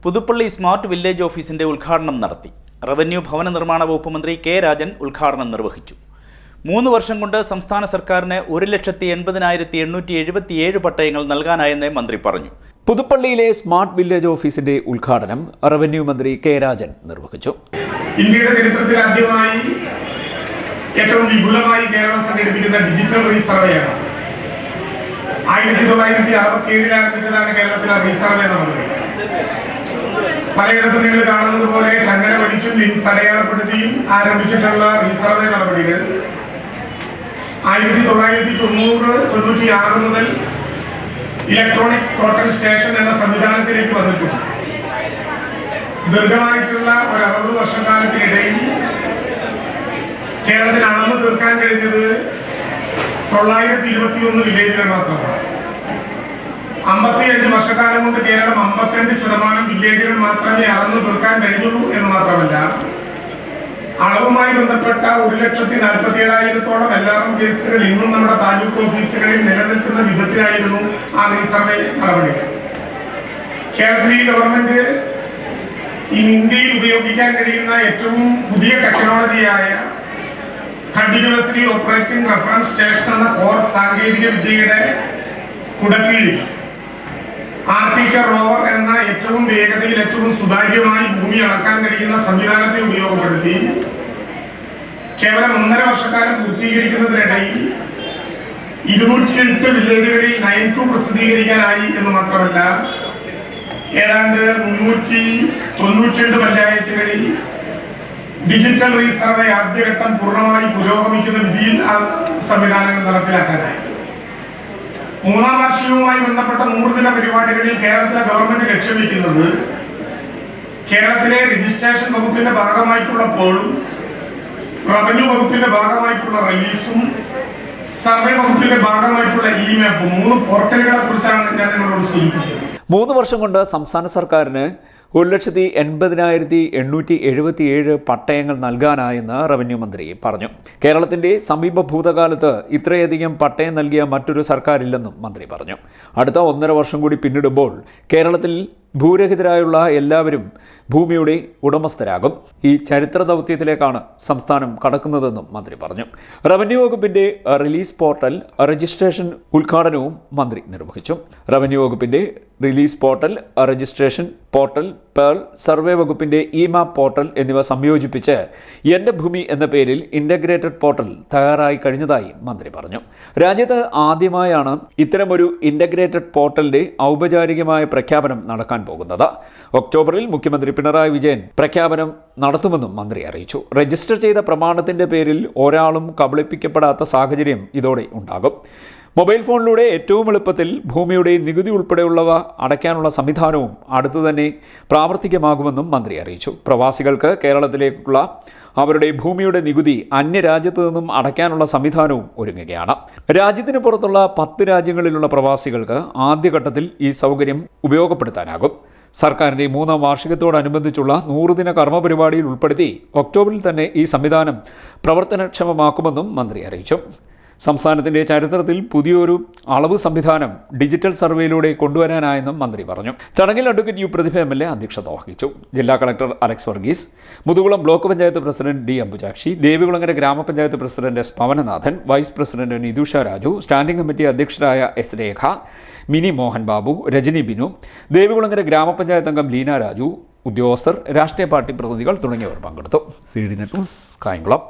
Puthuppally smart village ഓഫീസിന്റെ ഉദ്ഘാടനം നടത്തി. റവന്യൂ ഭവന നിർമ്മാണ വകുപ്പ് മന്ത്രി കെ രാജൻ ഉദ്ഘാടനം നിർവഹിച്ചു. 3 വർഷം കൊണ്ട് സംസ്ഥാന സർക്കാരിന് 1,80,877 പട്ടയങ്ങൾ നൽകാനായെന്ന് മന്ത്രി പറഞ്ഞു. പുതുപ്പള്ളിയിലെ സ്മാർട്ട് വില്ലേജ് ഓഫീസിന്റെ ഉദ്ഘാടനം റവന്യൂ മന്ത്രി കെ രാജൻ നിർവഹിച്ചു. ഇന്ത്യയുടെ ചരിത്രത്തിൽ ആദ്യമായി ഏറ്റവും വിപുലമായി കേരളം സംഘടിപ്പിക്കുന്ന ഡിജിറ്റൽ റീസർവേയാണ്. 1967 ആരംഭിച്ചതാണ് കേരളത്തിലെ റീസർവേ നടപടി. പലയിടത്തും നിങ്ങൾ കാണുന്നത് പോലെ ചങ്ങല വലിച്ചും ലിങ്ക്സ് അടയാളപ്പെടുത്തിയും ആരംഭിച്ചിട്ടുള്ള റീസർവേ നടപടികൾ 1996 മുതൽ ഇലക്ട്രോണിക് ടോട്ടൽ സ്റ്റേഷൻ എന്ന സംവിധാനത്തിലേക്ക് വന്നിട്ടുണ്ട്. ദീർഘമായിട്ടുള്ള ഒരു 60 വർഷക്കാലത്തിനിടയിൽ കേരളത്തിൽ അളന്നു തീർക്കാൻ കഴിഞ്ഞത് 921 വില്ലേജുകൾ മാത്രമാണ്. 55 വർഷക്കാലം കൊണ്ട് കേരളം 52% വില്ലേജുകൾ മാത്രമേ അളന്നു തീർക്കാൻ കഴിഞ്ഞുള്ളൂ എന്ന് മാത്രമല്ല, അളവുമായി ബന്ധപ്പെട്ട 1,47,000-ഓളം എല്ലാവരും കേസുകൾ ഇന്നും നമ്മുടെ താലൂക്ക് ഓഫീസുകളിൽ നിലനിൽക്കുന്ന വിധത്തിലായിരുന്നു ആ റീസർവേ നടപടികൾ. കേരളത്തിലെ ഗവൺമെന്റ് ഇന്ത്യയിൽ ഉപയോഗിക്കാൻ കഴിയുന്ന ഏറ്റവും പുതിയ ടെക്നോളജിയായ കണ്ടിന്യൂസ്ലി ഓപ്പറേറ്റിംഗ് റഫറൻസ് സ്റ്റേഷൻ എന്ന കോർ സാങ്കേതിക വിദ്യയുടെ കുടക്കീഴിൽ ആർട്ടിക്കൽ റോവർ എന്ന ഏറ്റവും വേഗതയിൽ ഏറ്റവും സുതാര്യമായി ഭൂമി അളക്കാൻ കഴിയുന്ന സംവിധാനത്തെ ഉപയോഗപ്പെടുത്തി കേവലം 1.5 വർഷക്കാലം പൂർത്തീകരിക്കുന്നതിനിടയിൽ 208 വില്ലേജുകളിൽ 9-2 പ്രസിദ്ധീകരിക്കാനായി എന്ന് മാത്രമല്ല, ഏതാണ്ട് 392 പഞ്ചായത്തുകളിൽ ഡിജിറ്റൽ റീസർവേ ആദ്യഘട്ടം പൂർണ്ണമായി പുരോഗമിക്കുന്ന വിധിയിൽ ആ സംവിധാനങ്ങൾ നടപ്പിലാക്കാനായി. 3-ാം വാർഷികവുമായി ബന്ധപ്പെട്ട 100 ദിന പരിപാടികളിൽ കേരളത്തിലെ ഗവൺമെന്റ് ലക്ഷ്യം വയ്ക്കുന്നത് കേരളത്തിലെ രജിസ്ട്രേഷൻ വകുപ്പിന്റെ ഭാഗമായിട്ടുള്ളപ്പോഴും റവന്യൂ വകുപ്പിന്റെ ഭാഗമായിട്ടുള്ള റിലീസും സർവേ വകുപ്പിന്റെ ഭാഗമായിട്ടുള്ള ഇ-മാപ്പും 3 പോർട്ടലുകളെ കുറിച്ചാണ് ഞാൻ നിങ്ങളോട് സൂചിപ്പിച്ചത്. 3 വർഷം കൊണ്ട് സംസ്ഥാന സർക്കാരിന് 1,80,877 പട്ടയങ്ങൾ നൽകാനായെന്ന് റവന്യൂ മന്ത്രി പറഞ്ഞു. കേരളത്തിന്റെ സമീപ ഭൂതകാലത്ത് ഇത്രയധികം പട്ടയം നൽകിയ മറ്റൊരു സർക്കാരില്ലെന്നും മന്ത്രി പറഞ്ഞു. അടുത്ത 1.5 വർഷം കൂടി പിന്നിടുമ്പോൾ കേരളത്തിൽ ഭൂരഹിതരായുള്ള എല്ലാവരും ഭൂമിയുടെ ഉടമസ്ഥരാകും. ഈ ചരിത്ര ദൗത്യത്തിലേക്കാണ് സംസ്ഥാനം കടക്കുന്നതെന്നും മന്ത്രി പറഞ്ഞു. റവന്യൂ വകുപ്പിന്റെ റിലീസ് പോർട്ടൽ രജിസ്ട്രേഷൻ ഉദ്ഘാടനവും മന്ത്രി നിർവഹിച്ചു. റവന്യൂ വകുപ്പിന്റെ release portal, registration portal, pearl, survey വകുപ്പിന്റെ ഇ-മാപ്പ് പോർട്ടൽ എന്നിവ സംയോജിപ്പിച്ച് എൻ്റെ ഭൂമി എന്ന പേരിൽ ഇൻ്റഗ്രേറ്റഡ് പോർട്ടൽ തയ്യാറായി കഴിഞ്ഞതായി മന്ത്രി പറഞ്ഞു. രാജ്യത്ത് ആദ്യമായാണ് ഇത്തരമൊരു ഇൻ്റഗ്രേറ്റഡ് പോർട്ടലിന്റെ ഔപചാരികമായ പ്രഖ്യാപനം നടക്കാൻ പോകുന്നത്. ഒക്ടോബറിൽ മുഖ്യമന്ത്രി പിണറായി വിജയൻ പ്രഖ്യാപനം നടത്തുമെന്നും മന്ത്രി അറിയിച്ചു. രജിസ്റ്റർ ചെയ്ത പ്രമാണത്തിന്റെ പേരിൽ ഒരാളും കബളിപ്പിക്കപ്പെടാത്ത സാഹചര്യം ഇതോടെ ഉണ്ടാകും. മൊബൈൽ ഫോണിലൂടെ ഏറ്റവും എളുപ്പത്തിൽ ഭൂമിയുടെ നികുതി ഉൾപ്പെടെയുള്ളവ അടയ്ക്കാനുള്ള സംവിധാനവും അടുത്തു തന്നെ പ്രാവർത്തികമാകുമെന്നും മന്ത്രി അറിയിച്ചു. പ്രവാസികൾക്ക് കേരളത്തിലേക്കുള്ള അവരുടെ ഭൂമിയുടെ നികുതി അന്യരാജ്യത്തു നിന്നും അടയ്ക്കാനുള്ള സംവിധാനവും ഒരുങ്ങുകയാണ്. രാജ്യത്തിന് പുറത്തുള്ള 10 രാജ്യങ്ങളിലുള്ള പ്രവാസികൾക്ക് ആദ്യഘട്ടത്തിൽ ഈ സൗകര്യം ഉപയോഗപ്പെടുത്താനാകും. സർക്കാരിൻ്റെ 3-ാം വാർഷികത്തോടനുബന്ധിച്ചുള്ള 100 ദിന കർമ്മ പരിപാടിയിൽ ഉൾപ്പെടുത്തി ഒക്ടോബറിൽ തന്നെ ഈ സംവിധാനം പ്രവർത്തനക്ഷമമാക്കുമെന്നും മന്ത്രി അറിയിച്ചു. സംസ്ഥാനത്തിൻ്റെ ചരിത്രത്തിൽ പുതിയൊരു അളവ് സംവിധാനം ഡിജിറ്റൽ സർവേയിലൂടെ കൊണ്ടുവരാനായെന്നും മന്ത്രി പറഞ്ഞു. ചടങ്ങിൽ അഡ്വക്കേറ്റ് യു പ്രതിഭ MLA അധ്യക്ഷത വഹിച്ചു. ജില്ലാ collector Alex Varghese, Muthukulam block panchayat president D. Ambujakshi, Devikulangara ഗ്രാമപഞ്ചായത്ത് president S. Pavananathan, vice president Nithusha Raju, standing committee അധ്യക്ഷരായ S. രേഖ, മിനി മോഹൻ ബാബു, രജനി ബിനു, ദേവികുളങ്ങര ഗ്രാമപഞ്ചായത്ത് അംഗം ലീന രാജു, ഉദ്യോഗസ്ഥർ, രാഷ്ട്രീയ പാർട്ടി പ്രതിനിധികൾ തുടങ്ങിയവർ പങ്കെടുത്തു. CD net news, Kayamkulam.